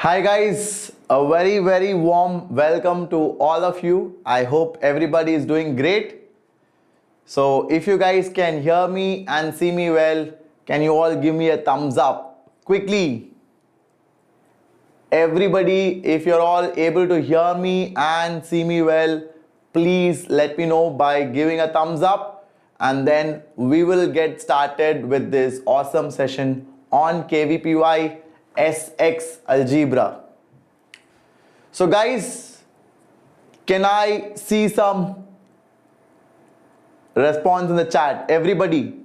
Hi guys, a very warm welcome to all of you. I hope everybody is doing great. So if you guys can hear me and see me well, can you all give me a thumbs up quickly? Everybody, if you're all able to hear me and see me well, please let me know by giving a thumbs up, and then we will get started with this awesome session on KVPY SX Algebra. So guys, can I see some response in the chat? Everybody.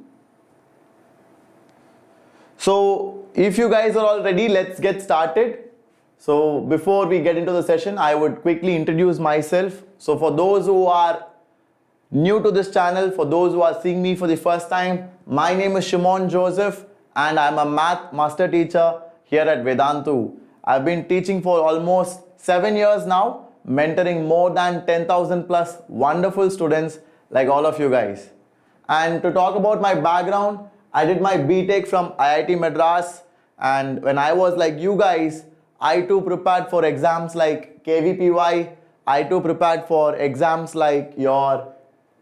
So if you guys are all ready, let's get started. So before we get into the session, I would quickly introduce myself. So for those who are new to this channel, for those who are seeing me for the first time, my name is Shimon Joseph and I'm a math master teacher here at Vedantu. I've been teaching for almost 7 years now, mentoring more than 10,000 plus wonderful students like all of you guys. And to talk about my background, I did my BTech from IIT Madras, and when I was like you guys, I too prepared for exams like KVPY, I too prepared for exams like your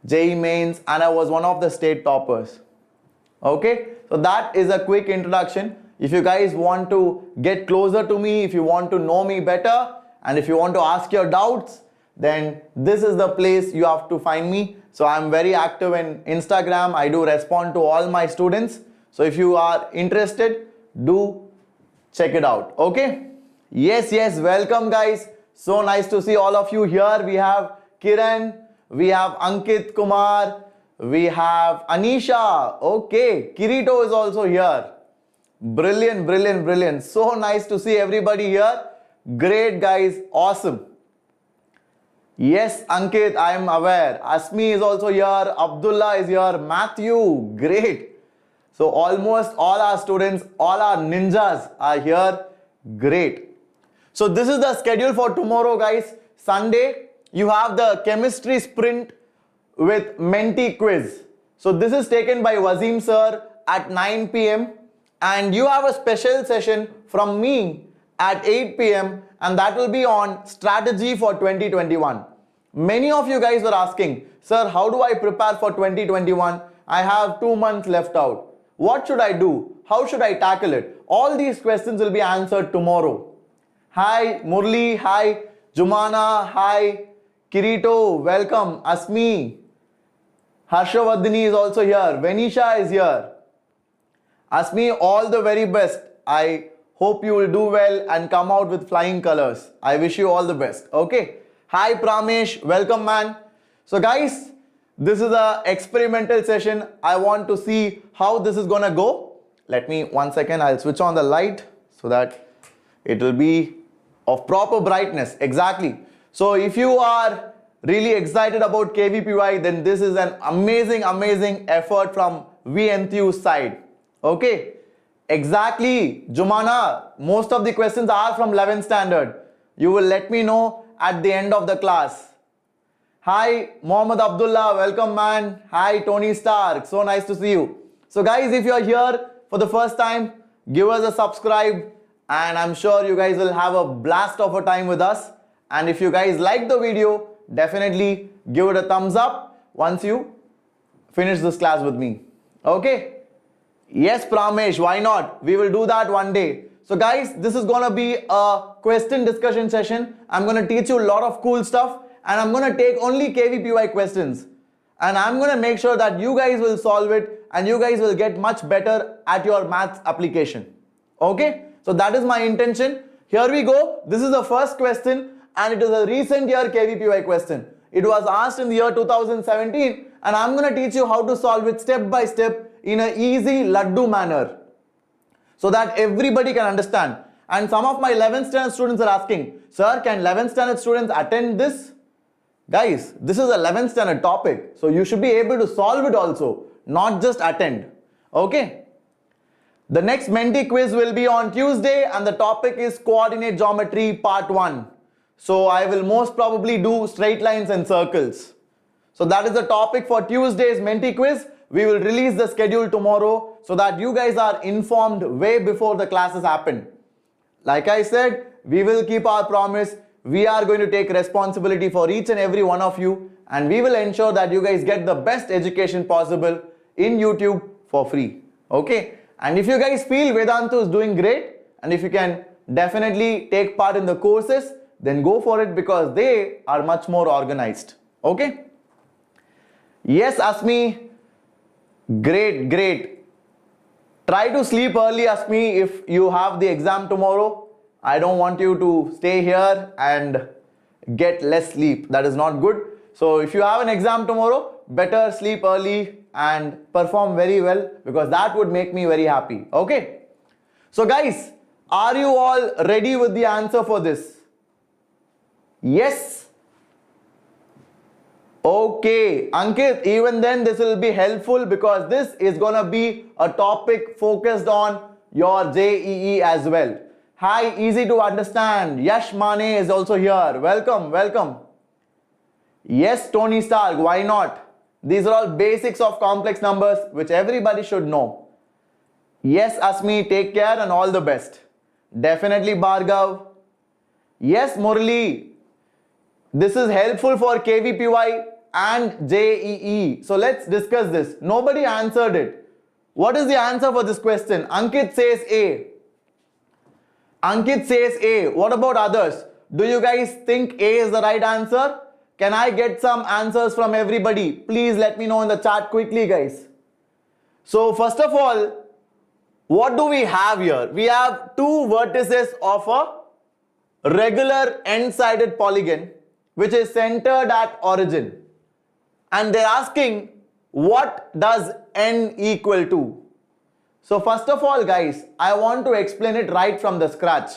JEE Mains, and I was one of the state toppers. Okay, so that is a quick introduction. If you guys want to get closer to me, if you want to know me better, and if you want to ask your doubts, then this is the place you have to find me. So I'm very active in Instagram. I do respond to all my students. So if you are interested, do check it out. Okay? Yes, welcome guys. So nice to see all of you here. We have Kiran, we have Ankit Kumar, we have Anisha. Okay, Kirito is also here. Brilliant. So nice to see everybody here. Great guys, awesome. Yes, Ankit, I am aware. Asmi is also here. Abdullah is here. Matthew, great. So almost all our students, all our ninjas are here. Great. So this is the schedule for tomorrow, guys. Sunday, you have the chemistry sprint with Menti quiz. So this is taken by Wasim Sir at 9 p.m. and you have a special session from me at 8 p.m. and that will be on strategy for 2021. Many of you guys were asking, sir, how do I prepare for 2021? I have 2 months left out. What should I do? How should I tackle it? All these questions will be answered tomorrow. Hi Murli, hi Jumana, hi Kirito, welcome. Asmi, Harshavardhani is also here. Venisha is here. Asmi, all the very best. I hope you will do well and come out with flying colors. I wish you all the best. Okay. Hi Pramesh, welcome man. So guys, this is an experimental session. I want to see how this is gonna go. Let me 1 second. I'll switch on the light so that it will be of proper brightness. Exactly. So if you are really excited about KVPY, then this is an amazing effort from JEE Enthuse side. Okay, exactly, Jumana, most of the questions are from 11th standard. You will let me know at the end of the class. Hi, Mohammed Abdullah, welcome man. Hi, Tony Stark, so nice to see you. So guys, if you are here for the first time, give us a subscribe and I'm sure you guys will have a blast of a time with us. And if you guys like the video, definitely give it a thumbs up once you finish this class with me. Okay? Yes, Pramesh, why not? We will do that one day. So guys, this is gonna be a question discussion session. I'm gonna teach you a lot of cool stuff and I'm gonna take only KVPY questions. And I'm gonna make sure that you guys will solve it and you guys will get much better at your maths application. Okay? So that is my intention. Here we go. This is the first question and it is a recent year KVPY question. It was asked in the year 2017 and I'm gonna teach you how to solve it step by step in an easy laddu manner so that everybody can understand. And some of my 11th standard students are asking, sir, can 11th standard students attend this? Guys, this is a 11th standard topic, so you should be able to solve it also, not just attend. Okay? The next Menti quiz will be on Tuesday and the topic is coordinate geometry part 1. So I will most probably do straight lines and circles. So that is the topic for Tuesday's Menti quiz. We will release the schedule tomorrow so that you guys are informed way before the classes happen. like I said, we will keep our promise. We are going to take responsibility for each and every one of you, and we will ensure that you guys get the best education possible in YouTube for free. Okay? And if you guys feel Vedantu is doing great, and if you can definitely take part in the courses, then go for it because they are much more organized. Okay? Yes, Asmi. Great, great. Try to sleep early, Asmi, if you have the exam tomorrow. I don't want you to stay here and get less sleep. That is not good. So if you have an exam tomorrow, better sleep early and perform very well because that would make me very happy. Okay? So guys, are you all ready with the answer for this? Yes? Okay, Ankit, even then this will be helpful because this is gonna be a topic focused on your JEE as well. Hi, easy to understand. Yash Mane is also here. Welcome, welcome. Yes, Tony Stark, why not? These are all basics of complex numbers which everybody should know. Yes, Asmi, take care and all the best. Definitely, Bhargav. Yes, Murali. This is helpful for KVPY and JEE. So let's discuss this. Nobody answered it. What is the answer for this question? Ankit says A. Ankit says A. What about others? Do you guys think A is the right answer? Can I get some answers from everybody? Please let me know in the chat quickly, guys. So first of all, what do we have here? We have two vertices of a regular n-sided polygon which is centered at origin. And they're asking, what does n equal to? So first of all, guys, I want to explain it right from the scratch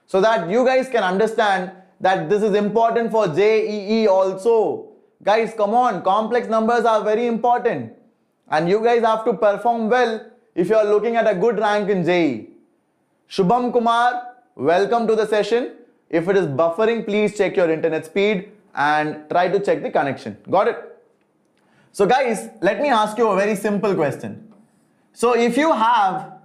so that you guys can understand that this is important for JEE also. Guys, come on, complex numbers are very important and you guys have to perform well if you are looking at a good rank in JEE. Shubham Kumar, welcome to the session. If it is buffering, please check your internet speed and try to check the connection. Got it? So guys, let me ask you a very simple question. So if you have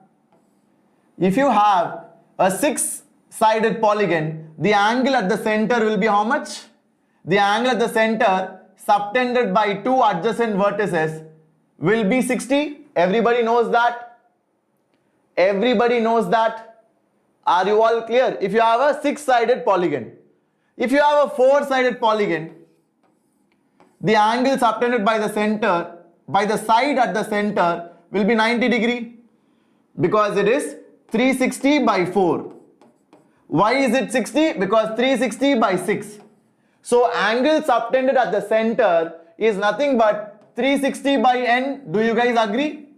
a six-sided polygon, the angle at the center will be how much? The angle at the center subtended by two adjacent vertices will be 60. Everybody knows that? Everybody knows that? Are you all clear? If you have a six-sided polygon, if you have a four-sided polygon, the angle subtended by the center, by the side at the center will be 90 degree because it is 360 by 4. Why is it 60? Because 360 by 6. So angle subtended at the center is nothing but 360 by n. Do you guys agree?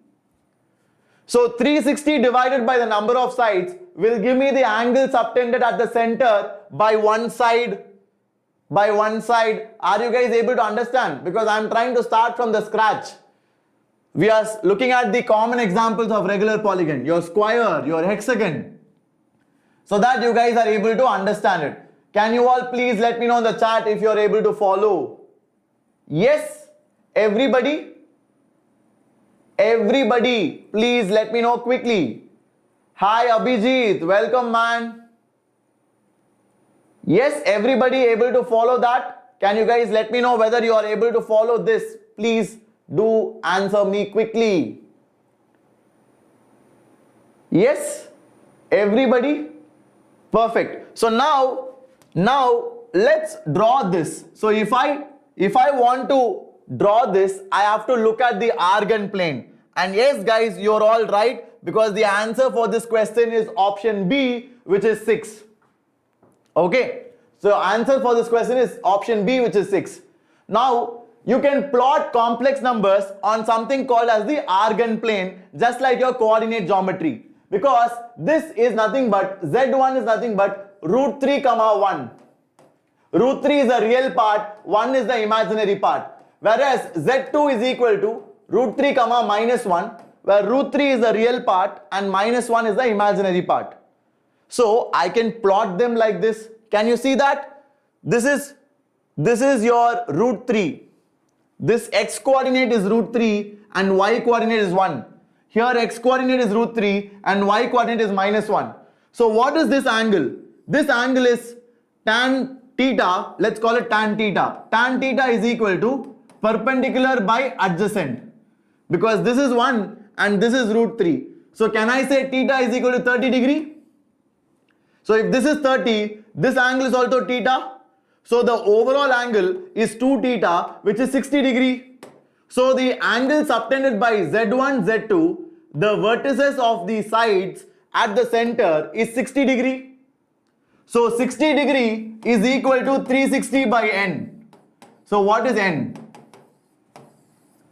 So 360 divided by the number of sides will give me the angle subtended at the center by one side. By one side. Are you guys able to understand? Because I am trying to start from the scratch. We are looking at the common examples of regular polygon, your square, your hexagon, so that you guys are able to understand it. Can you all please let me know in the chat if you are able to follow? Yes, everybody? Everybody, please let me know quickly. Hi Abhijit, welcome man. Yes, everybody able to follow that? Can you guys let me know whether you are able to follow this? Please do answer me quickly. Yes, everybody? Perfect. So now let's draw this. So if I want to draw this, I have to look at the Argan plane. And yes guys, you're all right because the answer for this question is option B, which is 6. Okay, so answer for this question is option B, which is 6. Now you can plot complex numbers on something called as the Argan plane, just like your coordinate geometry, because this is nothing but z1 is nothing but root 3 comma 1. Root 3 is the real part, 1 is the imaginary part, whereas z2 is equal to root 3 comma minus 1, where root 3 is the real part and minus 1 is the imaginary part. So I can plot them like this. Can you see that? This is your root 3. This x coordinate is root 3 and y coordinate is 1. Here x coordinate is root 3 and y coordinate is minus 1. So what is this angle? This angle is tan theta. Let's call it tan theta. Tan theta is equal to perpendicular by adjacent, because this is 1 and this is root 3. So can I say theta is equal to 30 degree? So if this is 30, this angle is also theta. So the overall angle is 2 theta, which is 60 degree. So the angle subtended by Z1, Z2, the vertices of the sides at the center is 60 degree. So 60 degree is equal to 360 by n. So what is n?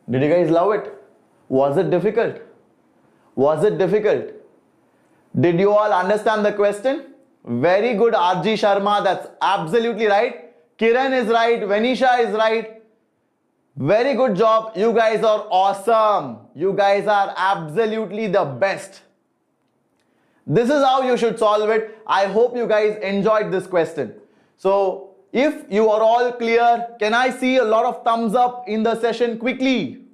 Did you guys love it? Was it difficult? Was it difficult? Did you all understand the question? Very good, RG Sharma. That's absolutely right. Kiran is right. Venisha is right. Very good job. You guys are awesome. You guys are absolutely the best. This is how you should solve it. I hope you guys enjoyed this question. So if you are all clear, can I see a lot of thumbs up in the session quickly?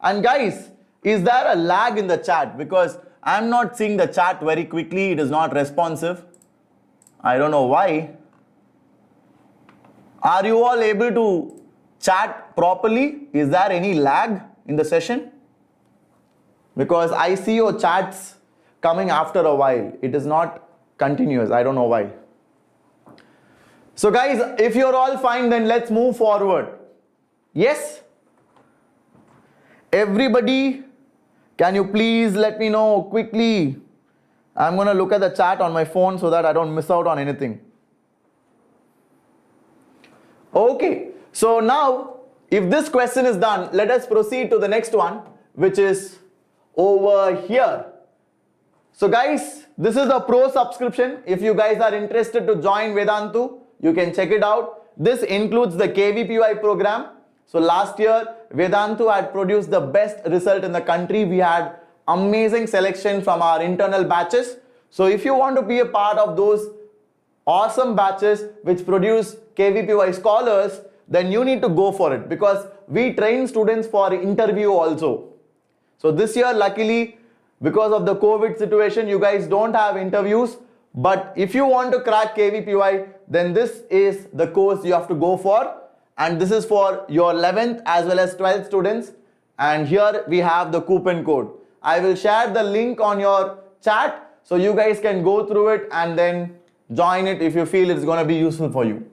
And guys, is there a lag in the chat? Because I'm not seeing the chat very quickly. It is not responsive. I don't know why. Are you all able to chat properly? Is there any lag in the session? Because I see your chats coming after a while. It is not continuous. I don't know why. So guys, if you're all fine, then let's move forward. Yes? Everybody, can you please let me know quickly? I'm going to look at the chat on my phone so that I don't miss out on anything. Okay, so now if this question is done, let us proceed to the next one, which is over here. So guys, this is the pro subscription. If you guys are interested to join Vedantu, you can check it out. This includes the KVPY program. So last year, Vedantu had produced the best result in the country. We had amazing selection from our internal batches. So if you want to be a part of those awesome batches which produce KVPY scholars, then you need to go for it, because we train students for interview also. So this year, luckily, because of the COVID situation, you guys don't have interviews. But if you want to crack KVPY, then this is the course you have to go for. And this is for your 11th as well as 12th students. And here we have the coupon code. I will share the link on your chat so you guys can go through it and then join it if you feel it's going to be useful for you.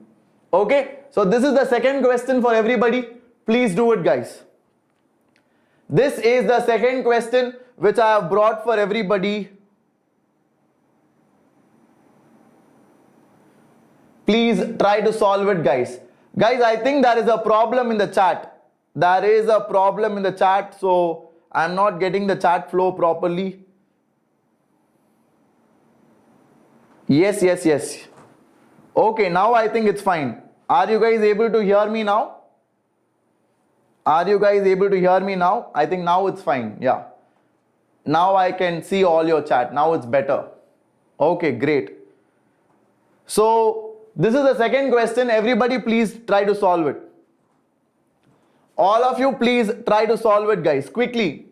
Okay, so this is the second question for everybody. Please do it, guys. This is the second question which I have brought for everybody. Please try to solve it, guys. Guys, I think there is a problem in the chat. There is a problem in the chat, so I'm not getting the chat flow properly. Yes. Okay, now I think it's fine. Are you guys able to hear me now? Are you guys able to hear me now? I think now it's fine. Yeah. Now I can see all your chat. Now it's better. Okay, great. So this is the second question. Everybody please try to solve it. All of you please try to solve it, guys, quickly.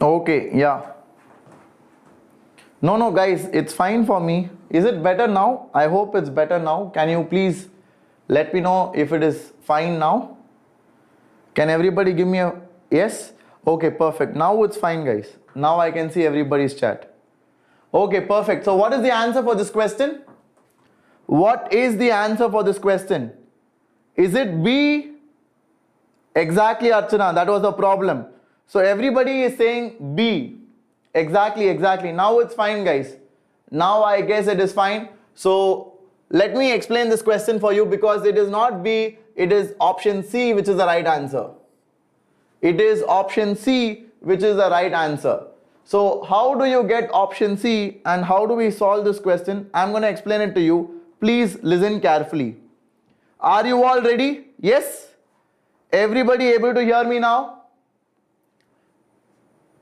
Okay, yeah. No, guys, it's fine for me. Is it better now? I hope it's better now. Can you please let me know if it is fine now? Can everybody give me a yes? Okay, perfect. Now it's fine, guys. Now I can see everybody's chat. Okay, perfect. So what is the answer for this question? What is the answer for this question? Is it B? Exactly, Archana. That was the problem. So everybody is saying B. Exactly. Now it's fine, guys. Now I guess it is fine. So let me explain this question for you, because it is not B, it is option C which is the right answer. It is option C which is the right answer. So how do you get option C and how do we solve this question? I'm going to explain it to you. Please listen carefully. Are you all ready? Yes? Everybody able to hear me now?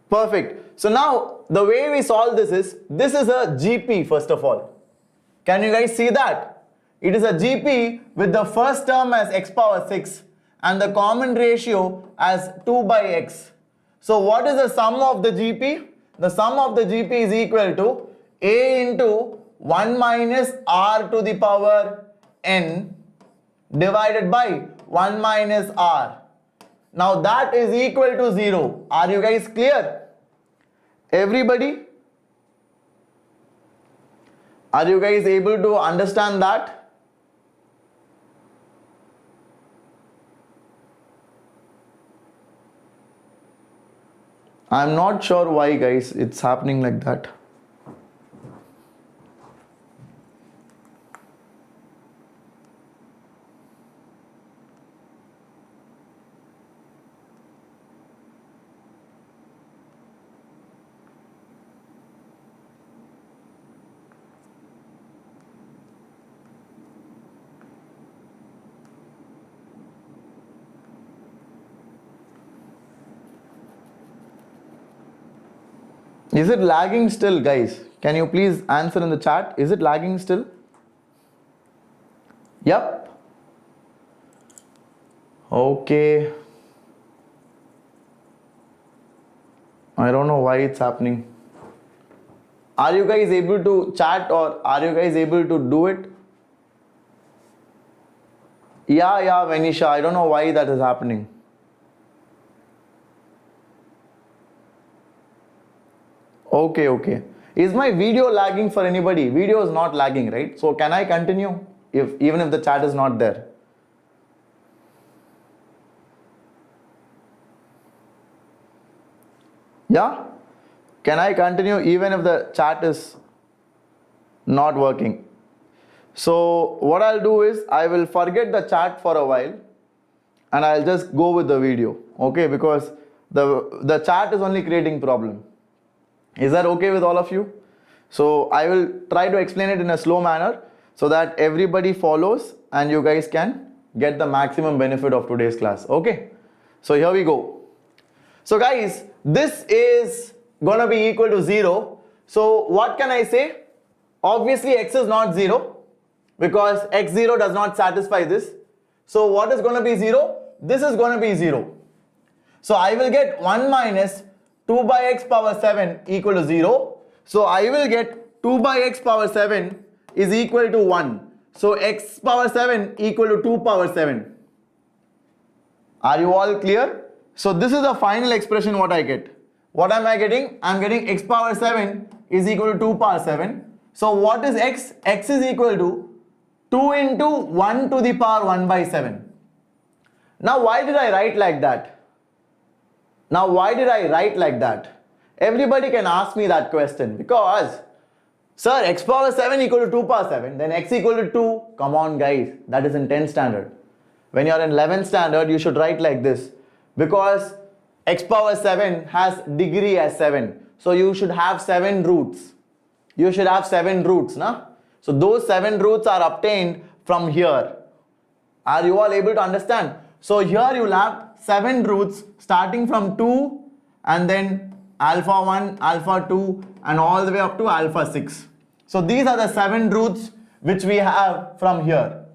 Perfect. So now the way we solve this is a GP first of all. Can you guys see that? It is a GP with the first term as x power 6 and the common ratio as 2 by x. So what is the sum of the GP? The sum of the GP is equal to a into 1 minus r to the power n divided by 1 minus r. Now that is equal to 0. Are you guys clear? Everybody? Are you guys able to understand that? I'm not sure why, guys, it's happening like that. Is it lagging still, guys? Can you please answer in the chat? Is it lagging still? Yep. Okay. I don't know why it's happening. Are you guys able to chat or are you guys able to do it? Yeah, Venisha. I don't know why that is happening. Okay. Is my video lagging for anybody? Video is not lagging, right? So can I continue even if the chat is not there? Yeah? Can I continue even if the chat is not working? So what I'll do is I will forget the chat for a while and I'll just go with the video. Okay, because the chat is only creating problem. Is that okay with all of you? So I will try to explain it in a slow manner so that everybody follows and you guys can get the maximum benefit of today's class. Okay, so here we go. So guys, this is gonna be equal to 0. So what can I say? Obviously x is not 0 because x0 does not satisfy this. So what is gonna be 0? This is gonna be 0. So I will get 1 minus 2 by x power 7 equal to 0. So I will get 2 by x power 7 is equal to 1. So x power 7 equal to 2 power 7. Are you all clear? So this is the final expression what I get. What am I getting? I am getting x power 7 is equal to 2 power 7. So what is x? X is equal to 2 into 1 to the power 1 by 7. Now why did I write like that? Everybody can ask me that question because, sir, x power 7 equal to 2 power 7, then x equal to 2. Come on guys, that is in 10th standard. When you are in 11th standard, you should write like this because x power 7 has degree as 7. So you should have 7 roots. Na? So those 7 roots are obtained from here. Are you all able to understand? So here you will have 7 roots starting from 2 and then alpha 1, alpha 2 and all the way up to alpha 6. So these are the 7 roots which we have from here.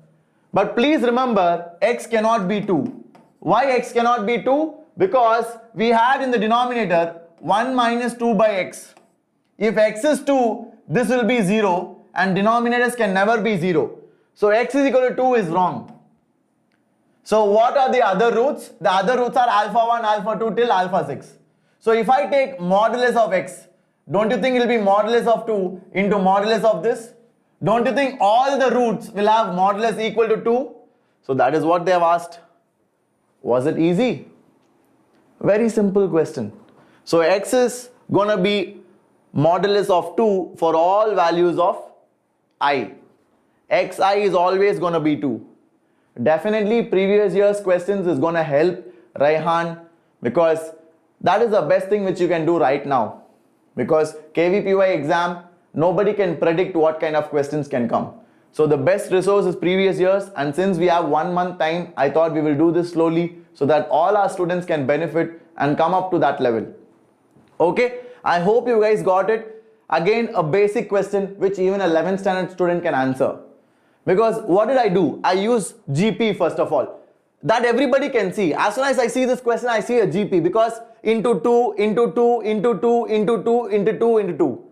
But please remember, x cannot be 2. Why x cannot be 2? Because we had in the denominator 1 minus 2 by x. If x is 2, this will be 0 and denominators can never be 0. So x is equal to 2 is wrong. So what are the other roots? The other roots are alpha 1, alpha 2 till alpha 6. So if I take modulus of x, don't you think it will be modulus of 2 into modulus of this? Don't you think all the roots will have modulus equal to 2? So that is what they have asked. Was it easy? Very simple question. So x is gonna be modulus of 2 for all values of I. xi is always gonna be 2. Definitely previous year's questions is gonna help Raihan, because that is the best thing which you can do right now. Because KVPY exam, nobody can predict what kind of questions can come. So the best resource is previous years, and since we have 1 month time, I thought we will do this slowly so that all our students can benefit and come up to that level. Okay, I hope you guys got it. Again, a basic question which even a 11th standard student can answer. Because what did I do? I use GP first of all. That everybody can see. As soon as I see this question, I see a GP, because into 2, into 2, into 2, into 2, into 2, into 2.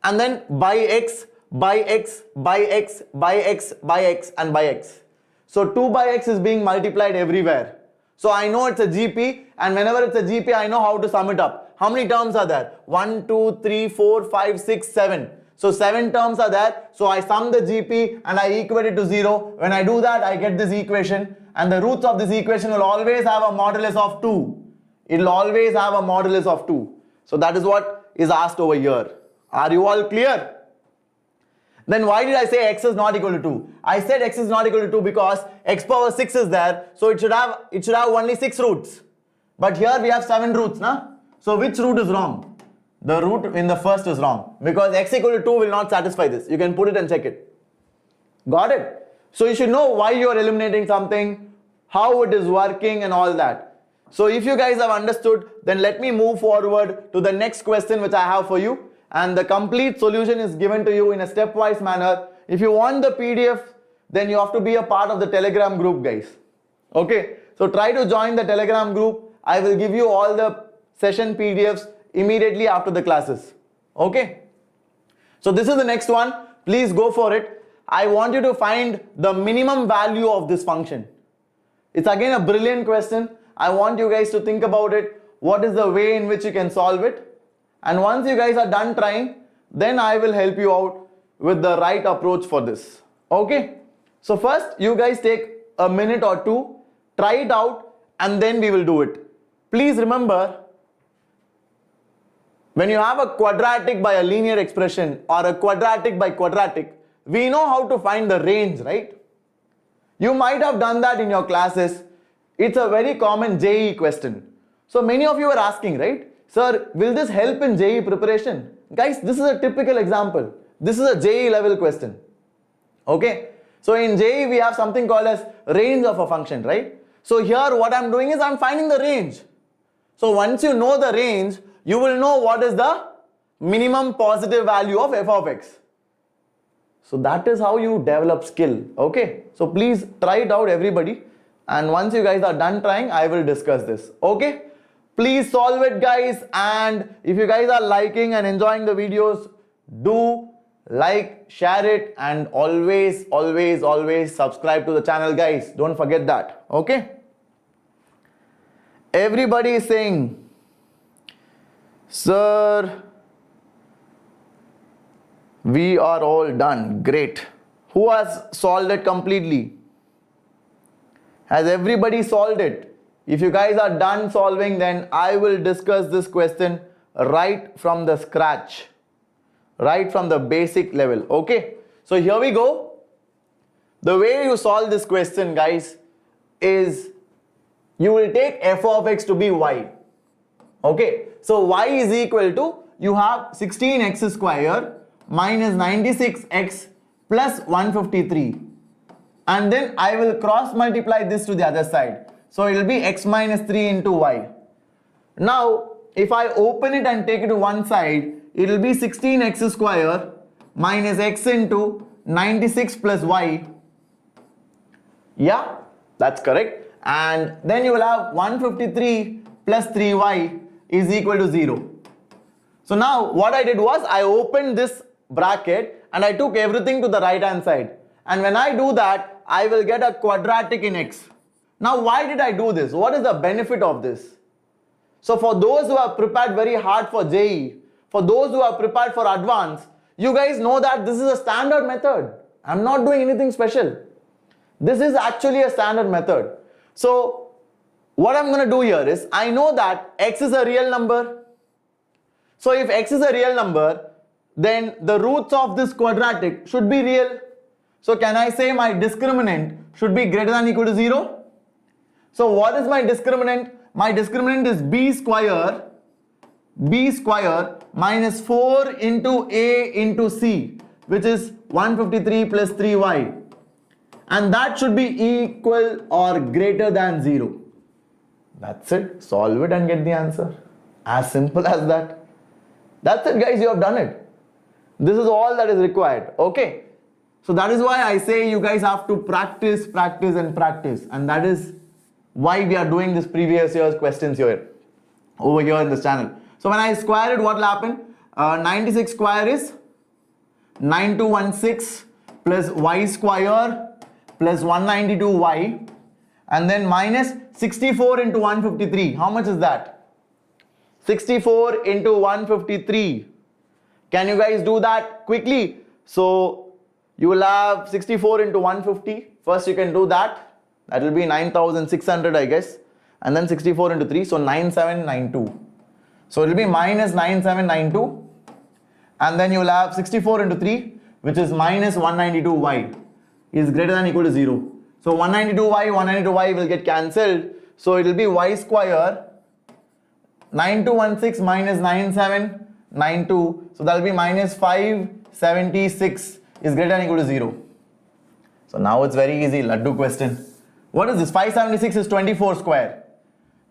And then by x, by x, by x, by x, by x, and by x. So 2 by x is being multiplied everywhere. So I know it's a GP, and whenever it's a GP, I know how to sum it up. How many terms are there? 1, 2, 3, 4, 5, 6, 7. So 7 terms are there. So I sum the GP and I equate it to 0. When I do that, I get this equation, and the roots of this equation will always have a modulus of 2. It will always have a modulus of 2. So that is what is asked over here. Are you all clear? Then why did I say x is not equal to 2? I said x is not equal to 2 because x power 6 is there, so it should have only 6 roots. But here we have 7 roots, na? So which root is wrong? The root in the first is wrong, because x equal to 2 will not satisfy this. You can put it and check it. Got it? So you should know why you are eliminating something, how it is working and all that. So if you guys have understood, then let me move forward to the next question which I have for you. And the complete solution is given to you in a stepwise manner. If you want the PDF, then you have to be a part of the Telegram group, guys. Okay, so try to join the Telegram group. I will give you all the session PDFs immediately after the classes. Okay, so this is the next one. Please go for it. I want you to find the minimum value of this function. It's again a brilliant question. I want you guys to think about it. What is the way in which you can solve it? And once you guys are done trying, then I will help you out with the right approach for this. Okay, so first you guys take a minute or two, try it out, and then we will do it. Please remember, when you have a quadratic by a linear expression or a quadratic by quadratic, we know how to find the range, right? You might have done that in your classes. It's a very common JEE question. So many of you are asking, right? Sir, will this help in JEE preparation? Guys, this is a typical example. This is a JEE level question. Okay, so in JEE we have something called as range of a function, right? So here what I'm doing is I'm finding the range. So once you know the range, you will know what is the minimum positive value of f of x. So that is how you develop skill. Okay, so please try it out, everybody. And once you guys are done trying, I will discuss this. Okay, please solve it, guys. And if you guys are liking and enjoying the videos, do like, share it, and always subscribe to the channel, guys. Don't forget that. Okay, everybody is saying, sir, we are all done. Great. Who has solved it completely? Has everybody solved it? If you guys are done solving, then I will discuss this question right from the scratch, right from the basic level. Okay, so here we go. The way you solve this question, guys, is you will take f of x to be y. Okay, so y is equal to, you have 16x square minus 96x plus 153. And then I will cross multiply this to the other side. So it will be x minus 3 into y. Now, if I open it and take it to one side, it will be 16x square minus x into 96 plus y. Yeah, that's correct. And then you will have 153 plus 3y is equal to 0. So now what I did was I opened this bracket and I took everything to the right hand side. And when I do that, I will get a quadratic in x. Now why did I do this? What is the benefit of this? So for those who have prepared very hard for JEE, for those who have prepared for advanced, you guys know that this is a standard method. I'm not doing anything special. This is actually a standard method. So what I'm going to do here is, I know that x is a real number. So if x is a real number, then the roots of this quadratic should be real. So can I say my discriminant should be greater than or equal to 0? So what is my discriminant? My discriminant is b square minus 4 into a into c, which is 153 plus 3y. And that should be equal or greater than 0. That's it. Solve it and get the answer. As simple as that. That's it, guys. You have done it. This is all that is required. Okay. So that is why I say you guys have to practice, practice and practice. And that is why we are doing this previous year's questions here, over here in this channel. So when I square it, what will happen? 96 square is 9216 plus y square plus 192y, and then minus 64 into 153. How much is that? 64 into 153. Can you guys do that quickly? So you will have 64 into 150. First you can do that. That will be 9600, I guess. And then 64 into 3. So 9792. So it will be minus 9792. And then you will have 64 into 3, which is minus 192y, is greater than or equal to 0. So 192y will get cancelled. So it will be y square 9216 minus 9792. So that will be minus 576 is greater than or equal to 0. So now it's very easy. Laddu question. What is this? 576 is 24 square.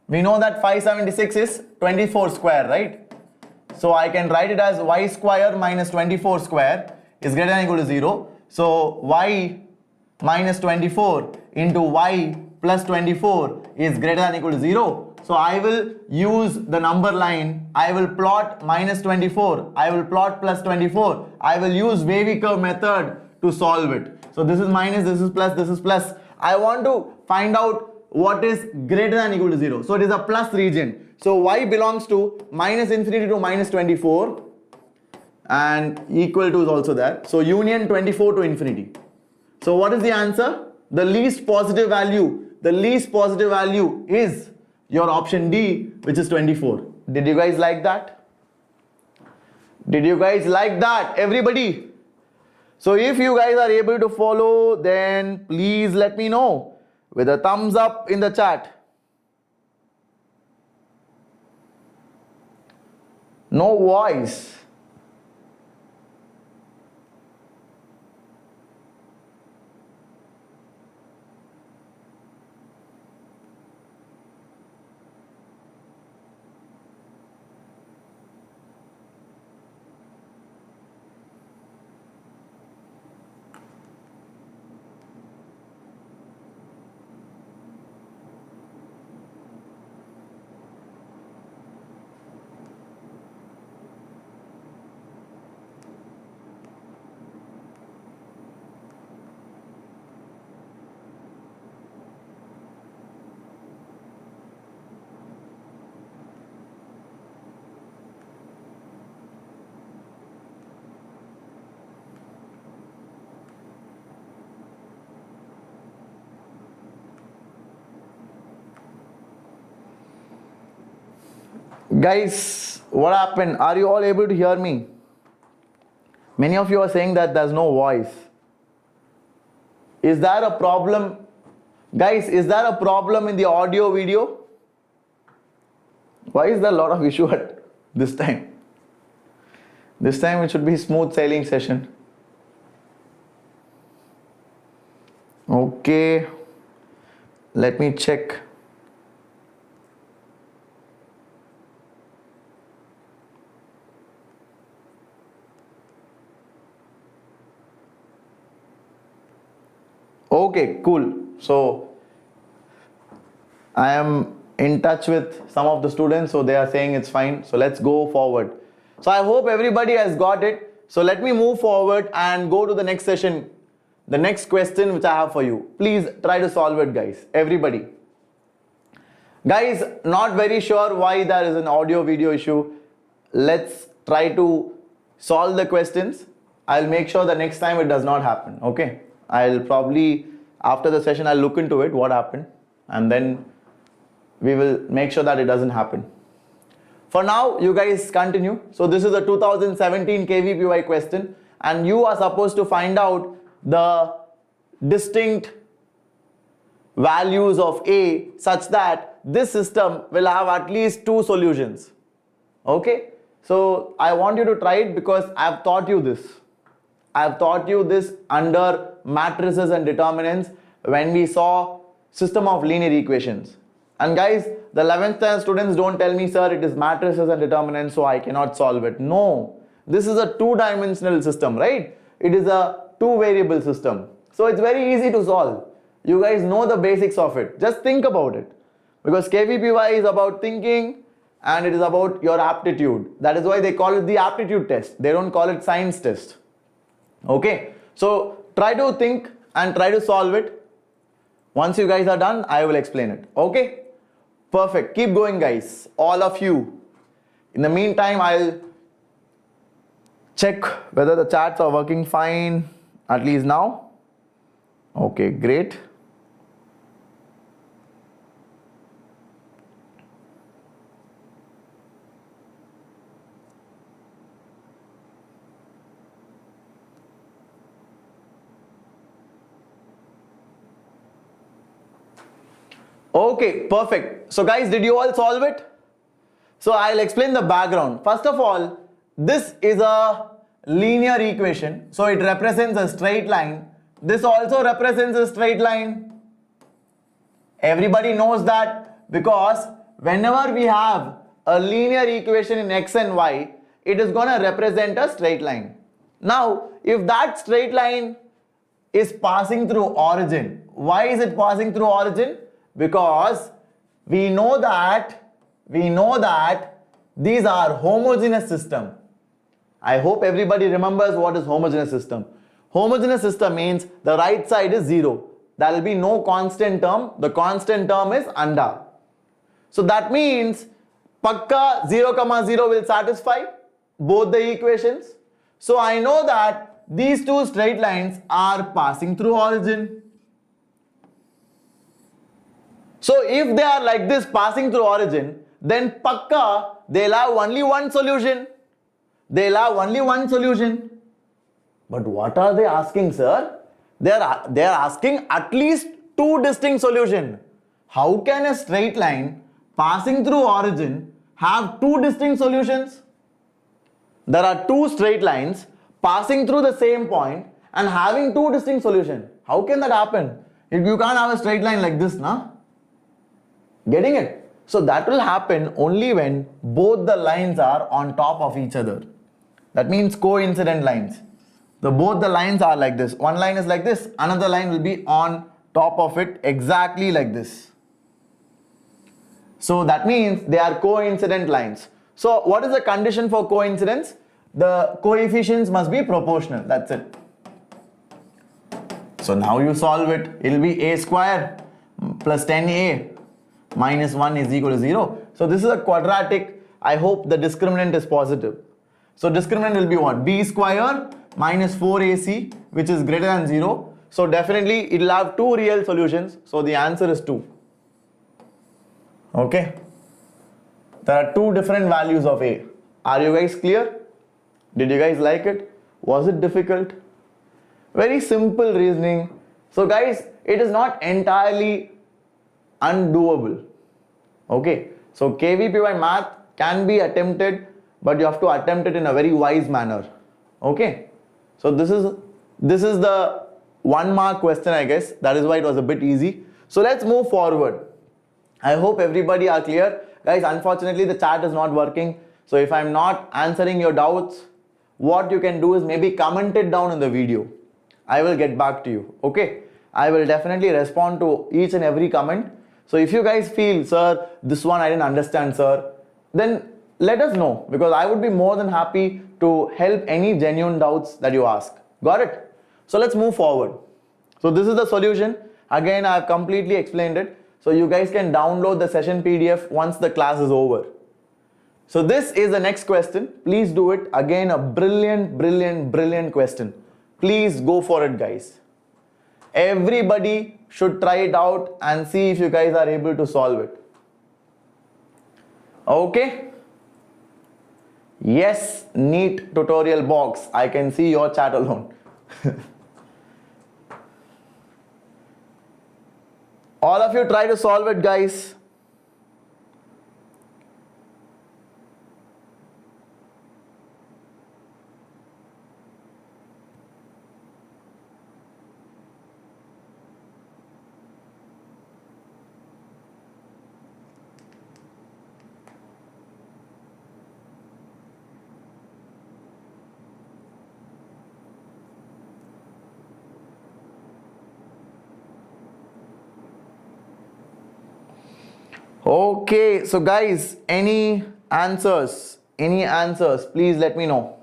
We know that 576 is 24 square, right? So I can write it as y square minus 24 square is greater than or equal to 0. So y minus 24 into y plus 24 is greater than or equal to 0. So I will use the number line. I will plot minus 24. I will plot plus 24. I will use wavy curve method to solve it. So this is minus, this is plus, this is plus. I want to find out what is greater than or equal to 0. So it is a plus region. So y belongs to minus infinity to minus 24 and equal to is also there. So union 24 to infinity. So what is the answer? The least positive value. The least positive value is your option D, which is 24. Did you guys like that? Did you guys like that? Everybody? So if you guys are able to follow, then please let me know with a thumbs up in the chat. No voice. Guys, what happened? Are you all able to hear me? Many of you are saying that there's no voice. Is there a problem? Guys, is there a problem in the audio video? Why is there a lot of issue at this time? This time it should be smooth sailing session. Okay. Let me check. Okay, cool. So I am in touch with some of the students, so they are saying it's fine. So let's go forward. So I hope everybody has got it. So let me move forward and go to the next session. The next question which I have for you. Please try to solve it, guys. Everybody. Guys, not very sure why there is an audio video issue. Let's try to solve the questions. I'll make sure the next time it does not happen. Okay. I'll probably, after the session, I'll look into it, what happened. And then we will make sure that it doesn't happen. For now, you guys continue. So this is a 2017 KVPY question. And you are supposed to find out the distinct values of A such that this system will have at least 2 solutions. Okay, so I want you to try it because I have taught you this. I have taught you this under matrices and determinants when we saw system of linear equations. And guys, the 11th standard students don't tell me, sir, it is matrices and determinants, so I cannot solve it. No, this is a 2-dimensional system, right? It is a 2-variable system. So it's very easy to solve. You guys know the basics of it. Just think about it. Because KVPY is about thinking and it is about your aptitude. That is why they call it the aptitude test. They don't call it science test. Okay. So try to think and try to solve it. Once you guys are done, I will explain it. Okay. Perfect. Keep going, guys. All of you. In the meantime, I'll check whether the chats are working fine, at least now. Okay, great. Okay, perfect. So guys, did you all solve it? So I'll explain the background. First of all, this is a linear equation. So it represents a straight line. This also represents a straight line. Everybody knows that because whenever we have a linear equation in x and y, it is going to represent a straight line. Now, if that straight line is passing through origin, why is it passing through origin? Because we know that these are homogeneous system. I hope everybody remembers what is homogeneous system. Homogeneous system means the right side is 0. There will be no constant term. The constant term is under. So that means pakka 0, 0 will satisfy both the equations. So I know that these two straight lines are passing through origin. So if they are like this passing through origin, then pakka they'll have only one solution. They'll have only one solution. But what are they asking, sir? They are asking at least 2 distinct solutions. How can a straight line passing through origin have 2 distinct solutions? There are 2 straight lines passing through the same point and having 2 distinct solutions. How can that happen? You can't have a straight line like this, na? Getting it? So that will happen only when both the lines are on top of each other. That means coincident lines. So both the lines are like this. One line is like this, another line will be on top of it exactly like this. So that means they are coincident lines. So what is the condition for coincidence? The coefficients must be proportional. That's it. So now you solve it. It will be a square plus 10a minus 1 is equal to 0. So this is a quadratic. I hope the discriminant is positive. So discriminant will be what? B square minus 4ac, which is greater than 0. So definitely it will have 2 real solutions. So the answer is 2. Okay. There are 2 different values of a. Are you guys clear? Did you guys like it? Was it difficult? Very simple reasoning. So guys, it is not entirely undoable. Okay. So KVPY Math can be attempted, but you have to attempt it in a very wise manner. Okay. So this is the 1 mark question, I guess. That is why it was a bit easy. So let's move forward. I hope everybody are clear. Guys, unfortunately the chat is not working. So if I'm not answering your doubts, what you can do is maybe comment it down in the video. I will get back to you. Okay. I will definitely respond to each and every comment. So if you guys feel, sir, this one I didn't understand, sir, then let us know, because I would be more than happy to help any genuine doubts that you ask. Got it? So let's move forward. So this is the solution. Again, I have completely explained it. So you guys can download the session PDF once the class is over. So this is the next question. Please do it. Again, a brilliant question. Please go for it, guys. Everybody should try it out and see if you guys are able to solve it. Okay? Yes, neat tutorial box. I can see your chat alone. All of you try to solve it, guys. Okay, so guys, any answers? Please let me know.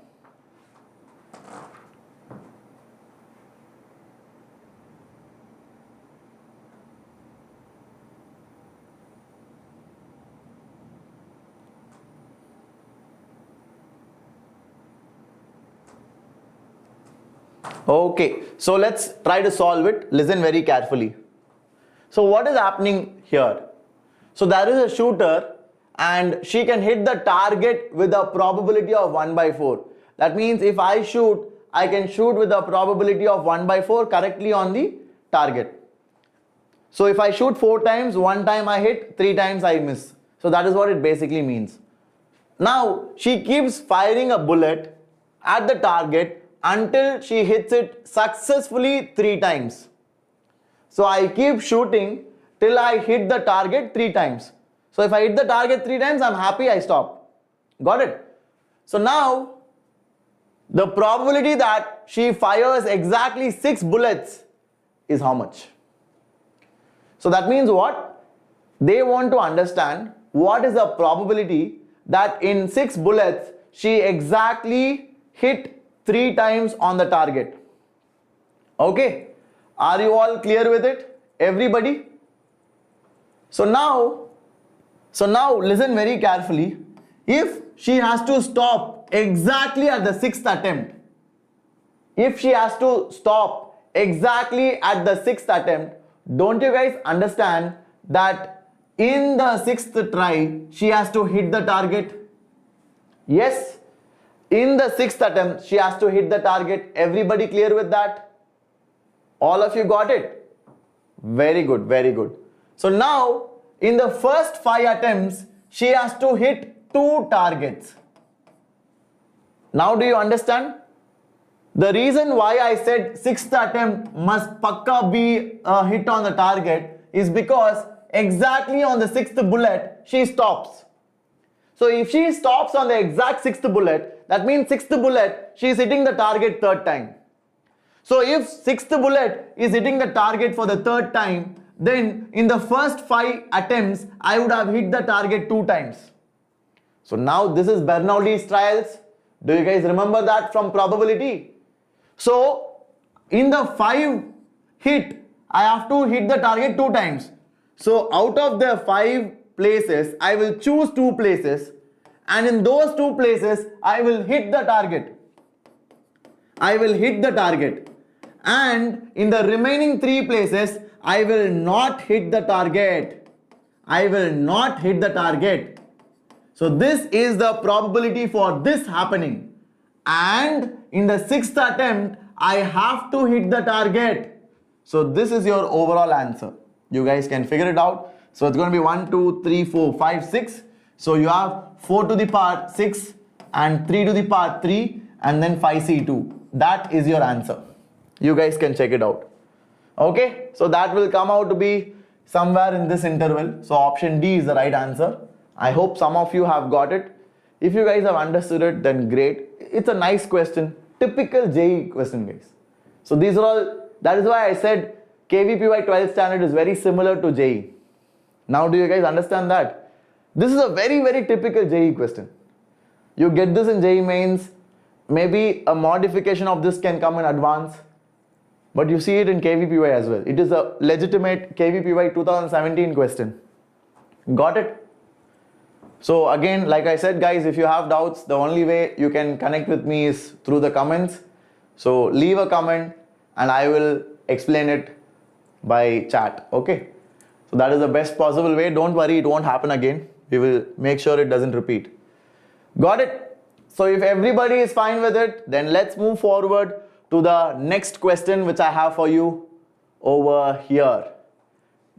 Okay, so let's try to solve it. Listen very carefully. So what is happening here? So there is a shooter and she can hit the target with a probability of 1/4. That means if I shoot, I can shoot with a probability of 1/4 correctly on the target. So if I shoot 4 times, 1 time I hit, 3 times I miss. So that is what it basically means. Now she keeps firing a bullet at the target until she hits it successfully 3 times. So I keep shooting till I hit the target 3 times. So if I hit the target 3 times, I'm happy, I stop. Got it? So now, the probability that she fires exactly 6 bullets is how much? So that means what? They want to understand what is the probability that in 6 bullets, she exactly hit 3 times on the target. Okay? Are you all clear with it? Everybody? So now listen very carefully. If she has to stop exactly at the 6th attempt, don't you guys understand that in the 6th try, she has to hit the target? Yes, in the 6th attempt, she has to hit the target. Everybody clear with that? All of you got it? Very good, very good. So now, in the first 5 attempts, she has to hit 2 targets. Now do you understand? The reason why I said 6th attempt must pakka be a hit on the target is because exactly on the 6th bullet, she stops. So if she stops on the exact 6th bullet, that means 6th bullet, she is hitting the target 3rd time. So if 6th bullet is hitting the target for the 3rd time, then in the first 5 attempts, I would have hit the target 2 times. So now this is Bernoulli's trials. Do you guys remember that from probability? So in the 5 hit, I have to hit the target 2 times. So out of the 5 places, I will choose 2 places, and in those 2 places, I will hit the target. And in the remaining 3 places, I will not hit the target. So this is the probability for this happening. And in the 6th attempt, I have to hit the target. So this is your overall answer. You guys can figure it out. So it's going to be 1, 2, 3, 4, 5, 6. So you have 4 to the power 6 and 3 to the power 3 and then 5C2. That is your answer. You guys can check it out. Okay, so that will come out to be somewhere in this interval. So option D is the right answer. I hope some of you have got it. If you guys have understood it, then great. It's a nice question. Typical JEE question, guys. So these are all, that is why I said KVPY 12th standard is very similar to JEE. Now do you guys understand that? This is a very, very typical JEE question. You get this in JEE Mains. Maybe a modification of this can come in advance. But you see it in KVPY as well. It is a legitimate KVPY 2017 question. Got it? So again, like I said guys, if you have doubts, the only way you can connect with me is through the comments. So leave a comment and I will explain it by chat. Okay? So that is the best possible way. Don't worry, it won't happen again. We will make sure it doesn't repeat. Got it? So if everybody is fine with it, then let's move forward to the next question which I have for you over here.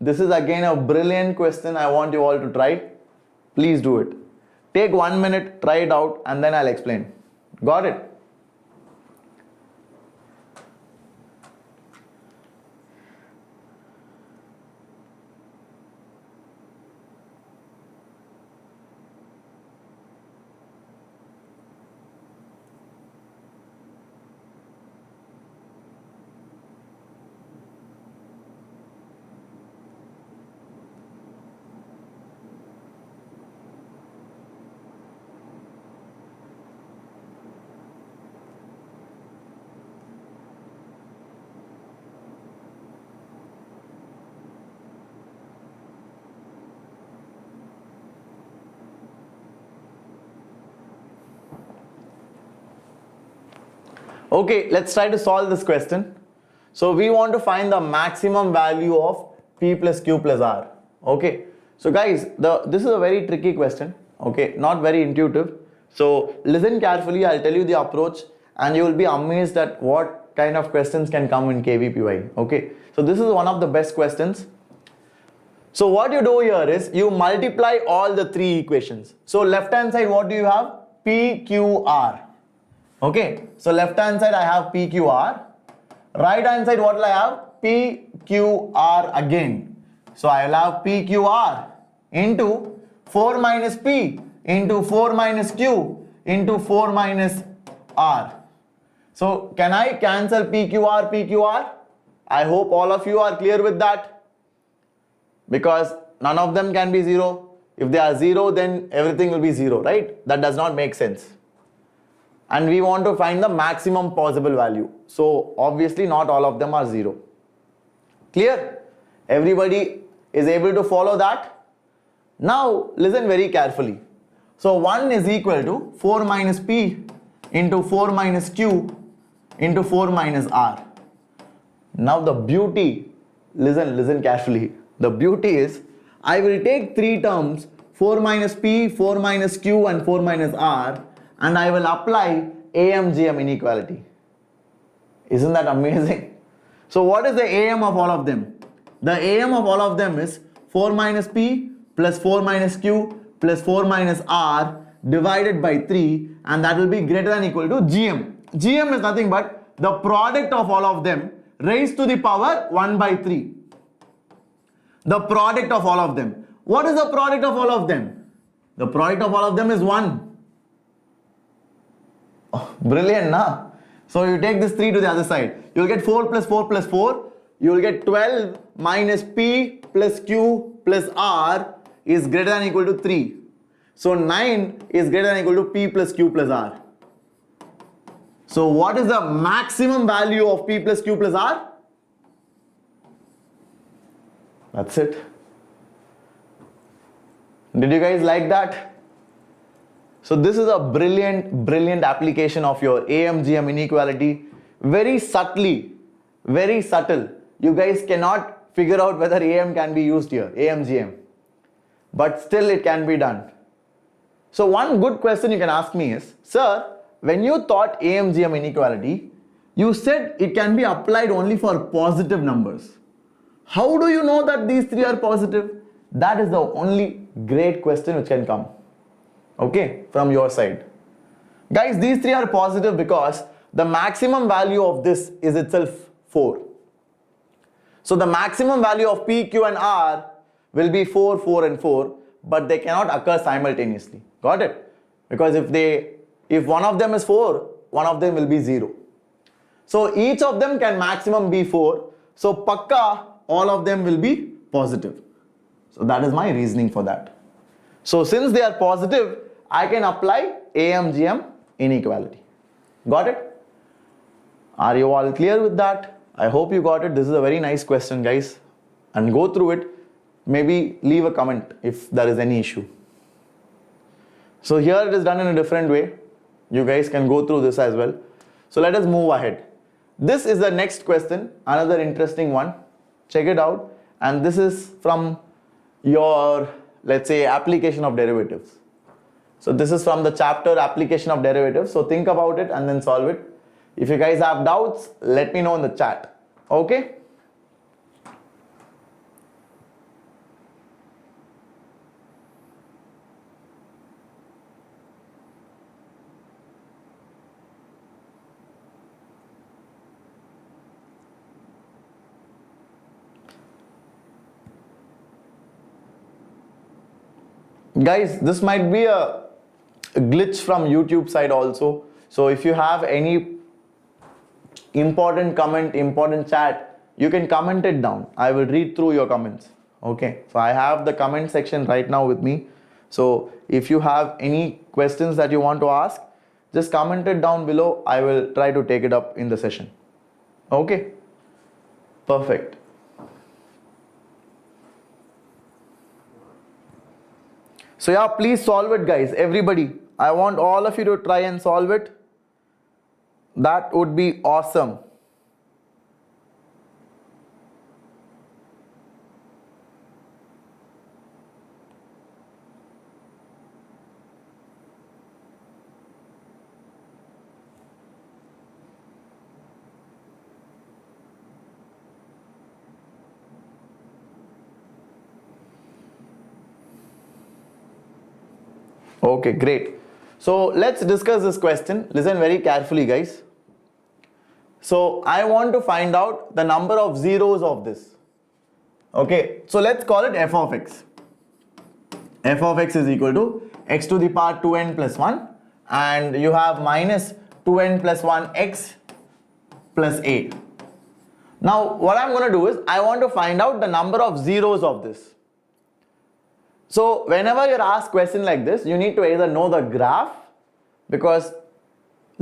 This is again a brilliant question. I want you all to try. Please do it. Take 1 minute, try it out, and then I'll explain. Got it? Okay, let's try to solve this question. So we want to find the maximum value of P plus Q plus R. Okay, so guys, this is a very tricky question. Okay, not very intuitive. So listen carefully, I'll tell you the approach and you will be amazed at what kind of questions can come in KVPY. Okay, so this is one of the best questions. So what you do here is you multiply all the three equations. So left hand side, what do you have? P, Q, R. Okay, so left hand side I have P, Q, R. Right hand side what will I have? P, Q, R again. So I will have P, Q, R into 4 minus P into 4 minus Q into 4 minus R. So can I cancel P, Q, R, P, Q, R? I hope all of you are clear with that. Because none of them can be 0. If they are 0, then everything will be 0, right? That does not make sense. And we want to find the maximum possible value. So obviously not all of them are 0. Clear? Everybody is able to follow that? Now listen very carefully. So 1 is equal to 4 minus P into 4 minus Q into 4 minus R. Now the beauty, listen carefully. The beauty is I will take three terms, 4 minus P, 4 minus Q and 4 minus R, and I will apply AM-GM inequality. Isn't that amazing? So what is the AM of all of them? The AM of all of them is 4 minus P plus 4 minus Q plus 4 minus R divided by 3, and that will be greater than or equal to GM. GM is nothing but the product of all of them raised to the power 1 by 3. The product of all of them. What is the product of all of them? The product of all of them is 1. Oh, brilliant, na? So you take this 3 to the other side. You will get 4 plus 4 plus 4. You will get 12 minus P plus Q plus R is greater than or equal to 3. So 9 is greater than or equal to P plus Q plus R. So what is the maximum value of P plus Q plus R? That's it. Did you guys like that? So this is a brilliant application of your AM-GM inequality. Very subtly, very subtle. You guys cannot figure out whether AM can be used here, AM-GM. But still it can be done. So one good question you can ask me is, sir, when you thought AM-GM inequality, you said it can be applied only for positive numbers. How do you know that these three are positive? That is the only great question which can come. Okay, from your side. Guys, these three are positive because the maximum value of this is itself 4. So the maximum value of P, Q and R will be 4, 4 and 4, but they cannot occur simultaneously. Got it? Because if one of them is 4, one of them will be 0. So each of them can maximum be 4. So pakka, all of them will be positive. So that is my reasoning for that. So since they are positive, I can apply AMGM inequality. Got it? Are you all clear with that? I hope you got it. This is a very nice question, guys. And go through it. Maybe leave a comment if there is any issue. So here it is done in a different way. You guys can go through this as well. So let us move ahead. This is the next question, another interesting one. Check it out. And this is from your, let's say, application of derivatives. So this is from the chapter application of derivatives. So think about it and then solve it. If you guys have doubts, let me know in the chat. Okay? Guys, this might be a glitch from YouTube side also. So if you have any important comment, important chat, you can comment it down. I will read through your comments. Okay, so I have the comment section right now with me. So if you have any questions that you want to ask, just comment it down below. I will try to take it up in the session. Okay, perfect. So yeah, please solve it, guys. Everybody, I want all of you to try and solve it. That would be awesome. Okay, great. So let's discuss this question. Listen very carefully, guys. So I want to find out the number of zeros of this. Okay, so let's call it f of x. F of x is equal to x to the power 2n plus 1, and you have minus 2n plus 1 x plus a. Now what I'm going to do is I want to find out the number of zeros of this. So whenever you're asked question like this, you need to either know the graph, because